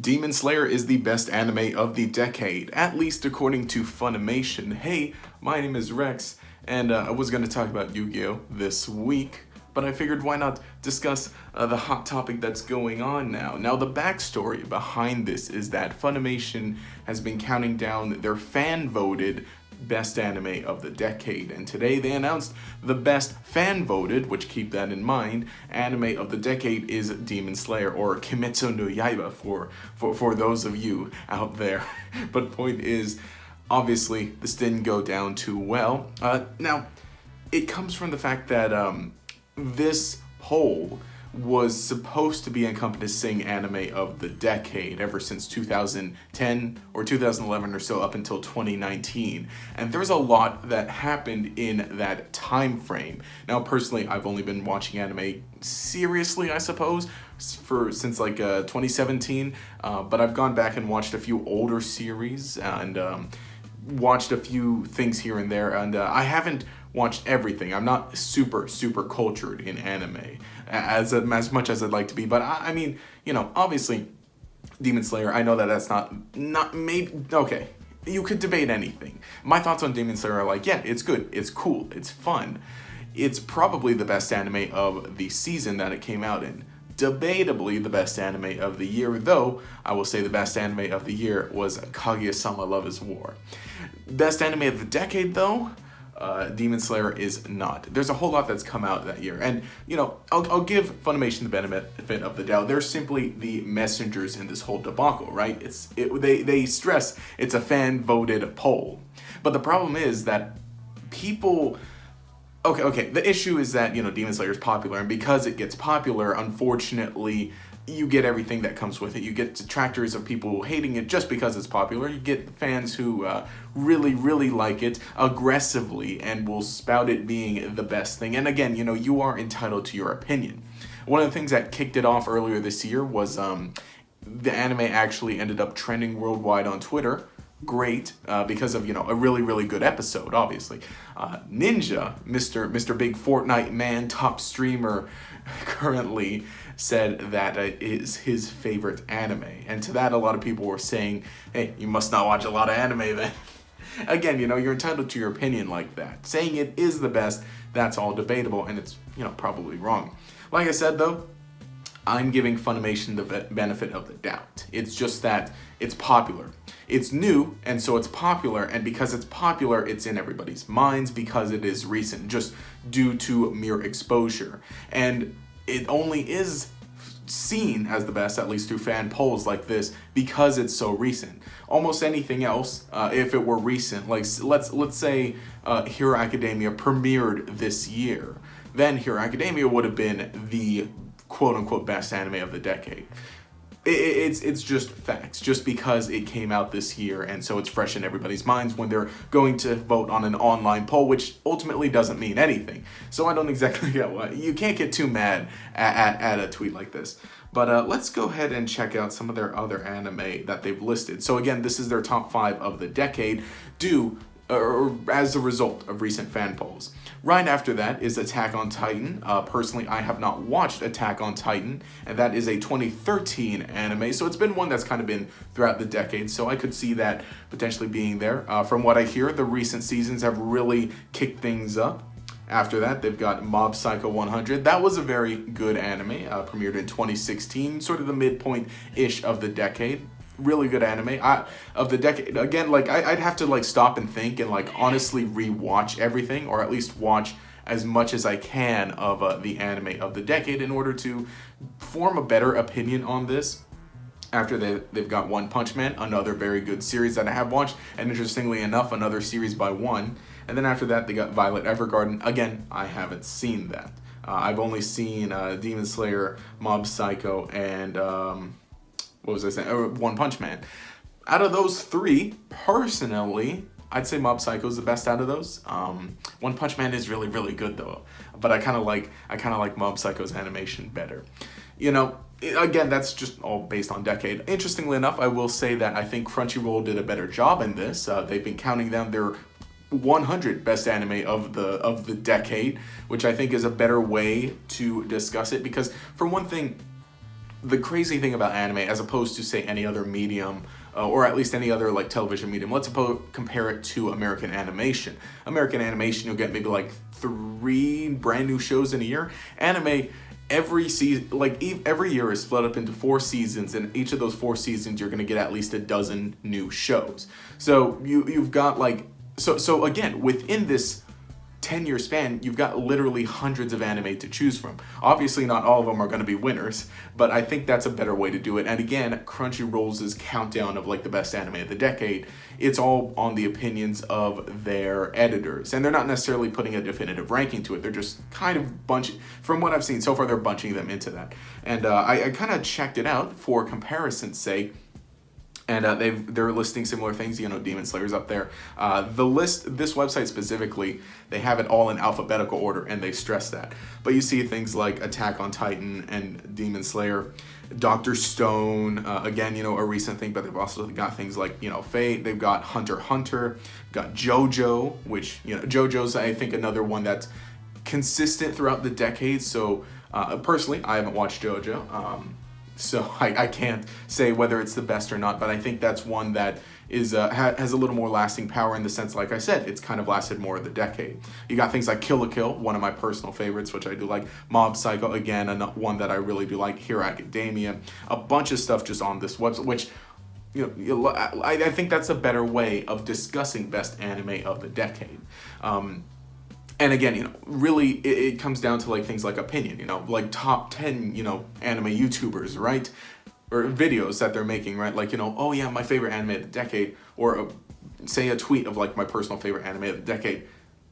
Demon Slayer is the best anime of the decade, at least according to Funimation. Hey, my name is Rex, and I was going to talk about Yu-Gi-Oh! This week, but I figured why not discuss the hot topic that's going on now. Now, the backstory behind this is that Funimation has been counting down their fan-voted best anime of the decade, and today they announced the best fan-voted, which keep that in mind, anime of the decade is Demon Slayer, or Kimetsu no Yaiba for those of you out there. But point is, obviously, this didn't go down too well. Now, it comes from the fact that this poll was supposed to be encompassing anime of the decade ever since 2010 or 2011 or so up until 2019, and there's a lot that happened in that time frame. Now, personally, I've only been watching anime seriously, I suppose, since like 2017, but I've gone back and watched a few older series and watched a few things here and there, and I haven't watched everything. I'm not super cultured in anime as much as I'd like to be, but I mean, you know, obviously Demon Slayer, I know that that's not maybe okay. You could debate anything. My thoughts on Demon Slayer are like, yeah, it's good, it's cool, it's fun. It's probably the best anime of the season that it came out in. Debatably the best anime of the year, though I will say the best anime of the year was Kaguya-sama Love is War. Best anime of the decade, though, Demon Slayer is not. There's a whole lot that's come out that year, and you know, I'll give Funimation the benefit of the doubt. They're simply the messengers in this whole debacle, right? They stress it's a fan-voted poll, but the problem is that people. Okay. The issue is that, you know, Demon Slayer is popular, and because it gets popular, unfortunately, you get everything that comes with it. You get detractors of people hating it just because it's popular. You get fans who really like it aggressively and will spout it being the best thing. And again, you know, you are entitled to your opinion. One of the things that kicked it off earlier this year was the anime actually ended up trending worldwide on Twitter. Great, because of, you know, a really good episode, obviously. Ninja, Mr. Big Fortnite man, top streamer, currently said that it is his favorite anime. And to that, a lot of people were saying, hey, you must not watch a lot of anime then. Again, you know, you're entitled to your opinion like that. Saying it is the best, that's all debatable, and it's, you know, probably wrong. Like I said, though, I'm giving Funimation the benefit of the doubt. It's just that it's popular. It's new, and so it's popular, and because it's popular, it's in everybody's minds because it is recent, just due to mere exposure. And it only is seen as the best, at least through fan polls like this, because it's so recent. Almost anything else, if it were recent, like let's say Hero Academia premiered this year, then Hero Academia would have been the quote-unquote best anime of the decade. It's just facts, just because it came out this year, and so it's fresh in everybody's minds when they're going to vote on an online poll, which ultimately doesn't mean anything. So I don't exactly get why. You can't get too mad at a tweet like this. But let's go ahead and check out some of their other anime that they've listed. So again, this is their top 5 of the decade, or as a result of recent fan polls. Right after that is Attack on Titan. Personally, I have not watched Attack on Titan, and that is a 2013 anime, so it's been one that's kind of been throughout the decade, so I could see that potentially being there. From what I hear, the recent seasons have really kicked things up. After that, they've got Mob Psycho 100. That was a very good anime, premiered in 2016, sort of the midpoint-ish of the decade. Really good anime of the decade. Again, like I'd have to like stop and think and like honestly rewatch everything, or at least watch as much as I can of the anime of the decade in order to form a better opinion on this. After they've got One Punch Man, another very good series that I have watched, and interestingly enough, another series by One. And then after that, they got Violet Evergarden. Again, I haven't seen that. I've only seen Demon Slayer, Mob Psycho, and what was I saying? One Punch Man. Out of those 3, personally, I'd say Mob Psycho is the best out of those. One Punch Man is really good though, but I kind of like Mob Psycho's animation better. You know, again, that's just all based on decade. Interestingly enough, I will say that I think Crunchyroll did a better job in this. They've been counting down their 100 best anime of the decade, which I think is a better way to discuss it, because for one thing, the crazy thing about anime, as opposed to say any other medium, or at least any other like television medium, let's compare it to American animation. American animation, you'll get maybe like 3 brand new shows in a year. Anime, every season, like every year is split up into 4 seasons, and each of those 4 seasons you're gonna get at least a dozen new shows. So you've got like, so again, within this 10-year span, you've got literally hundreds of anime to choose from. Obviously, not all of them are going to be winners, but I think that's a better way to do it. And again, Crunchyroll's countdown of like the best anime of the decade, it's all on the opinions of their editors. And they're not necessarily putting a definitive ranking to it. They're just kind of bunching, from what I've seen so far, they're bunching them into that. And I kind of checked it out for comparison's sake. And they're listing similar things, you know, Demon Slayer's up there. The list, this website specifically, they have it all in alphabetical order, and they stress that. But you see things like Attack on Titan and Demon Slayer, Dr. Stone, again, you know, a recent thing, but they've also got things like, you know, Fate. They've got Hunter x Hunter, got JoJo, which, you know, JoJo's, I think, another one that's consistent throughout the decade. So personally, I haven't watched JoJo. So I can't say whether it's the best or not, but I think that's one that is has a little more lasting power in the sense, like I said, it's kind of lasted more of the decade. You got things like Kill la Kill, one of my personal favorites, which I do like. Mob Psycho, again, one that I really do like. Hero Academia, a bunch of stuff just on this website, which, you know, I think that's a better way of discussing best anime of the decade. And again, you know, really, it comes down to like things like opinion, you know, like top 10, you know, anime YouTubers, right? Or videos that they're making, right? Like, you know, oh yeah, my favorite anime of the decade, or say a tweet of like my personal favorite anime of the decade.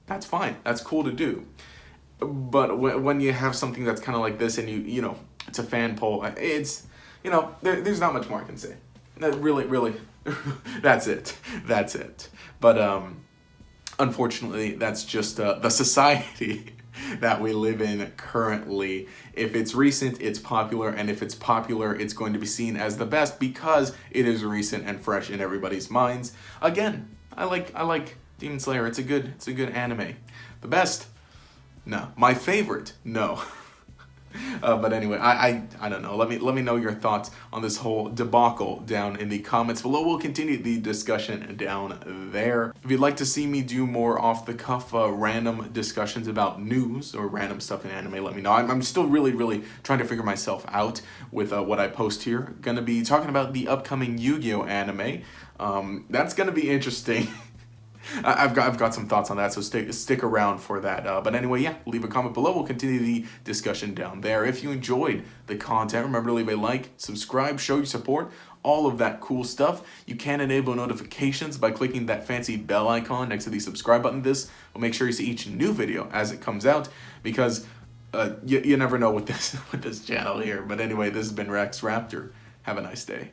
That's fine. That's cool to do. But when you have something that's kind of like this, and you know, it's a fan poll, it's, you know, there's not much more I can say. Really, that's it. That's it. But, unfortunately, that's just the society that we live in currently. If it's recent, it's popular, and if it's popular, it's going to be seen as the best because it is recent and fresh in everybody's minds. Again, I like Demon Slayer. It's a good anime. The best? No. My favorite? No. But anyway, I don't know. Let me know your thoughts on this whole debacle down in the comments below. We'll continue the discussion down there. If you'd like to see me do more off-the-cuff random discussions about news or random stuff in anime, let me know. I'm still really trying to figure myself out with what I post here. Gonna be talking about the upcoming Yu-Gi-Oh anime. That's gonna be interesting. I've got some thoughts on that, so stick around for that. But anyway, yeah, leave a comment below. We'll continue the discussion down there. If you enjoyed the content, remember to leave a like, subscribe, show your support, all of that cool stuff. You can enable notifications by clicking that fancy bell icon next to the subscribe button. This will make sure you see each new video as it comes out, because you never know with this channel here. But anyway, this has been Rex Raptor. Have a nice day.